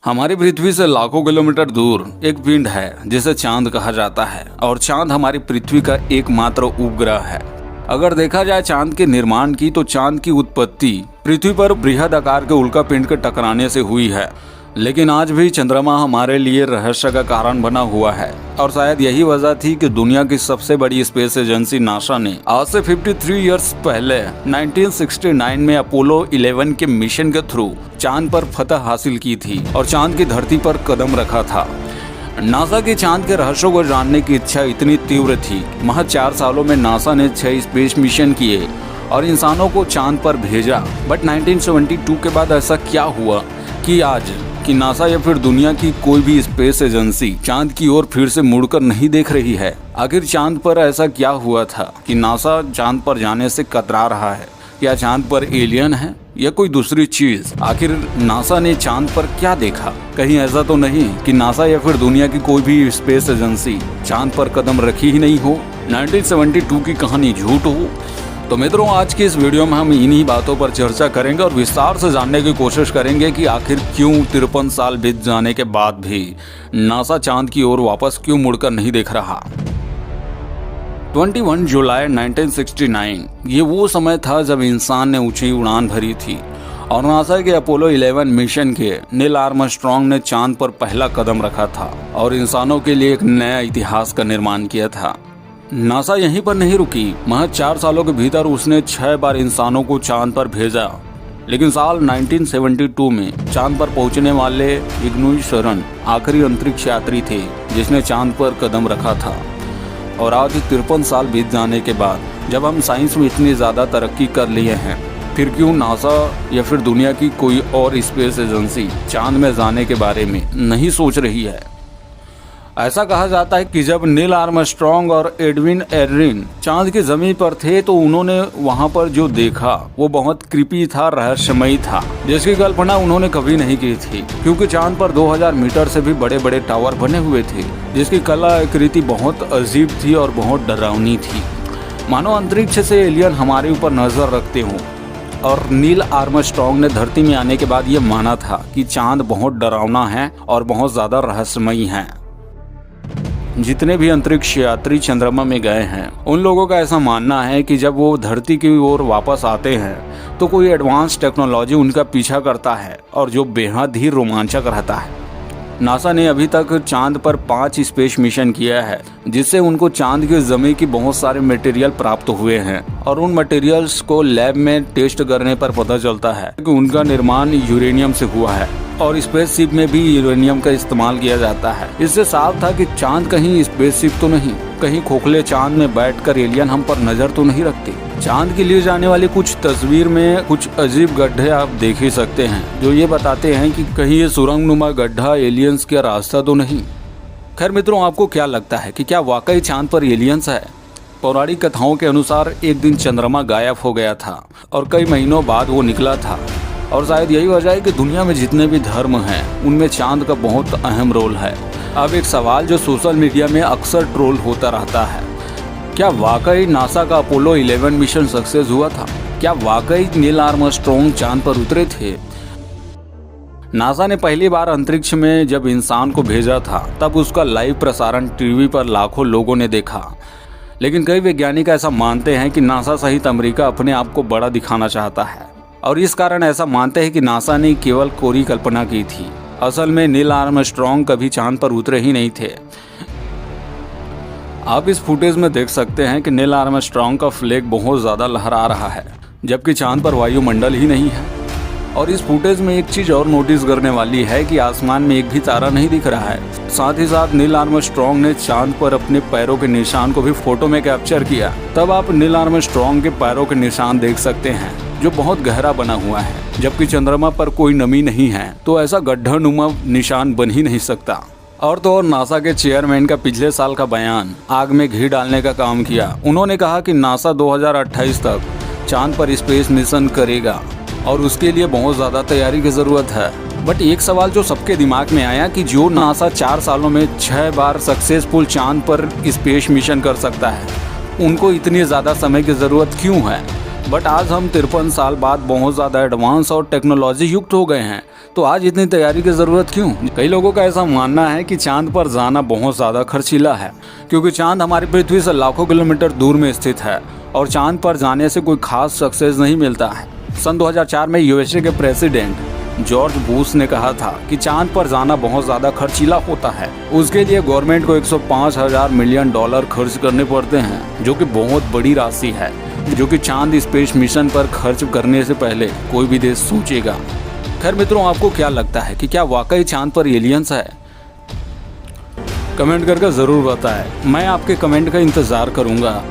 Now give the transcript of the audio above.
हमारी पृथ्वी से लाखों किलोमीटर दूर एक पिंड है जिसे चांद कहा जाता है और चांद हमारी पृथ्वी का एकमात्र उपग्रह है। अगर देखा जाए चांद के निर्माण की तो चांद की उत्पत्ति पृथ्वी पर बृहद आकार के उल्का पिंड के टकराने से हुई है, लेकिन आज भी चंद्रमा हमारे लिए रहस्य का कारण बना हुआ है। और शायद यही वजह थी कि दुनिया की सबसे बड़ी स्पेस एजेंसी नासा ने आज से 53 इयर्स पहले 1969 में अपोलो 11 के मिशन के थ्रू चांद पर फतह हासिल की थी और चांद की धरती पर कदम रखा था। नासा की चांद के रहस्यों को जानने की इच्छा इतनी तीव्र थी, महज 4 सालों में नासा ने 6 स्पेस मिशन किए और इंसानों को चांद पर भेजा। बट 1972 के बाद ऐसा क्या हुआ कि आज कि नासा या फिर दुनिया की कोई भी स्पेस एजेंसी चांद की ओर फिर से मुड़कर नहीं देख रही है? आखिर चांद पर ऐसा क्या हुआ था कि नासा चांद पर जाने से कतरा रहा है? क्या चांद पर एलियन है या कोई दूसरी चीज? आखिर नासा ने चांद पर क्या देखा? कहीं ऐसा तो नहीं कि नासा या फिर दुनिया की कोई भी स्पेस एजेंसी चांद पर कदम रखी ही नहीं हो, 1972 की कहानी झूठ हो? तो मित्रों, आज की इस वीडियो में हम इन्हीं बातों पर चर्चा करेंगे और विस्तार से जानने की कोशिश करेंगे कि आखिर क्यों 53 साल बीत जाने के बाद भी नासा चांद की ओर वापस क्यों मुड़कर नहीं देख रहा। 21 जुलाई 1969 ये वो समय था जब इंसान ने ऊंची उड़ान भरी थी और नासा के अपोलो 11 मिशन के नील आर्मस्ट्रांग ने चांद पर पहला कदम रखा था और इंसानों के लिए एक नया इतिहास का निर्माण किया था। नासा यहीं पर नहीं रुकी, महज 4 सालों के भीतर उसने 6 बार इंसानों को चांद पर भेजा। लेकिन साल 1972 में चांद पर पहुंचने वाले इग्नुई शरण आखिरी अंतरिक्ष यात्री थे जिसने चांद पर कदम रखा था। और आज 53 साल बीत जाने के बाद जब हम साइंस में इतनी ज़्यादा तरक्की कर लिए हैं, फिर क्यों नासा या फिर दुनिया की कोई और स्पेस एजेंसी चांद में जाने के बारे में नहीं सोच रही है? ऐसा कहा जाता है कि जब नील आर्मस्ट्रांग और एडविन एल्ड्रिन चांद की जमीन पर थे तो उन्होंने वहां पर जो देखा वो बहुत क्रीपी था, रहस्यमयी था, जिसकी कल्पना उन्होंने कभी नहीं की थी। क्योंकि चांद पर 2000 मीटर से भी बड़े बड़े टावर बने हुए थे जिसकी कलाकृति बहुत अजीब थी और बहुत डरावनी थी, मानो अंतरिक्ष से एलियन हमारे ऊपर नजर रखते हों। और नील आर्मस्ट्रांग ने धरती में आने के बाद ये माना था कि चांद बहुत डरावना है और बहुत ज्यादा रहस्यमयी है। जितने भी अंतरिक्ष यात्री चंद्रमा में गए हैं उन लोगों का ऐसा मानना है कि जब वो धरती की ओर वापस आते हैं तो कोई एडवांस टेक्नोलॉजी उनका पीछा करता है और जो बेहद ही रोमांचक रहता है। नासा ने अभी तक चांद पर 5 स्पेस मिशन किया है जिससे उनको चांद की जमीन की बहुत सारे मटेरियल प्राप्त हुए हैं और उन मटेरियल्स को लैब में टेस्ट करने पर पता चलता है कि उनका निर्माण यूरेनियम से हुआ है और स्पेसशिप में भी यूरेनियम का इस्तेमाल किया जाता है। इससे साफ था कि चांद कहीं स्पेसशिप तो नहीं, कहीं खोखले चांद में बैठकर एलियन हम पर नजर तो नहीं रखते। चांद के लिए जाने वाली कुछ तस्वीर में कुछ अजीब गड्ढे आप देख ही सकते हैं जो ये बताते हैं कि कहीं ये सुरंगनुमा गड्ढा एलियंस का रास्ता तो नहीं। खैर मित्रों, आपको क्या लगता है कि क्या वाकई चांद पर एलियंस है? पौराणिक कथाओं के अनुसार एक दिन चंद्रमा गायब हो गया था और कई महीनों बाद वो निकला था और शायद यही वजह है कि दुनिया में जितने भी धर्म हैं उनमें चांद का बहुत अहम रोल है। अब एक सवाल जो सोशल मीडिया में अक्सर ट्रोल होता रहता है, क्या वाकई नासा का अपोलो 11 मिशन सक्सेस हुआ था? क्या वाकई नील आर्मस्ट्रांग चांद पर उतरे थे? नासा ने पहली बार अंतरिक्ष में जब इंसान को भेजा था तब उसका लाइव प्रसारण टीवी पर लाखों लोगों ने देखा। लेकिन कई वैज्ञानिक ऐसा मानते हैं कि नासा सहित अमेरिका अपने आप को बड़ा दिखाना चाहता है और इस कारण ऐसा मानते हैं कि नासा ने केवल कोरी कल्पना की थी। असल में नील आर्मस्ट्रांग कभी चांद पर उतरे ही नहीं थे। आप इस फुटेज में देख सकते हैं कि नील आर्मस्ट्रांग का फ्लैग बहुत ज्यादा लहरा रहा है जबकि चांद पर वायुमंडल ही नहीं है। और इस फुटेज में एक चीज और नोटिस करने वाली है कि आसमान में एक भी तारा नहीं दिख रहा है। साथ ही साथ नील आर्मस्ट्रांग ने चांद पर अपने पैरों के निशान को भी फोटो में कैप्चर किया। तब आप नील आर्मस्ट्रांग के पैरों के निशान देख सकते हैं जो बहुत गहरा बना हुआ है, जबकि चंद्रमा पर कोई नमी नहीं है तो ऐसा गड्ढानुमा निशान बन ही नहीं सकता। और तो और नासा के चेयरमैन का पिछले साल का बयान आग में घी डालने का काम किया। उन्होंने कहा कि नासा 2028 तक चांद पर स्पेस मिशन करेगा और उसके लिए बहुत ज्यादा तैयारी की जरूरत है। बट एक सवाल जो सबके दिमाग में आया कि जो नासा 4 सालों में 6 बार सक्सेसफुल चांद पर स्पेस मिशन कर सकता है, उनको इतनी ज्यादा समय की जरूरत क्यों है? बट आज हम 53 साल बाद बहुत ज़्यादा एडवांस और टेक्नोलॉजी युक्त हो गए हैं, तो आज इतनी तैयारी की ज़रूरत क्यों? कई लोगों का ऐसा मानना है कि चांद पर जाना बहुत ज़्यादा खर्चीला है, क्योंकि चांद हमारी पृथ्वी से लाखों किलोमीटर दूर में स्थित है और चांद पर जाने से कोई खास सक्सेस नहीं मिलता है। सन 2004 में यूएसए के प्रेसिडेंट जॉर्ज बुश ने कहा था कि चांद पर जाना बहुत ज़्यादा खर्चीला होता है। उसके लिए गवर्नमेंट को 105,000 मिलियन डॉलर खर्च करने पड़ते हैं, जो कि बहुत बड़ी राशि है, जो कि चांद स्पेस मिशन पर खर्च करने से पहले कोई भी देश सोचेगा। खैर मित्रों, आपको क्या लगता है कि क्या वाकई चांद पर एलियंस है? कमेंट करके ज़रूर बताएं। मैं आपके कमेंट का इंतज़ार करूँगा।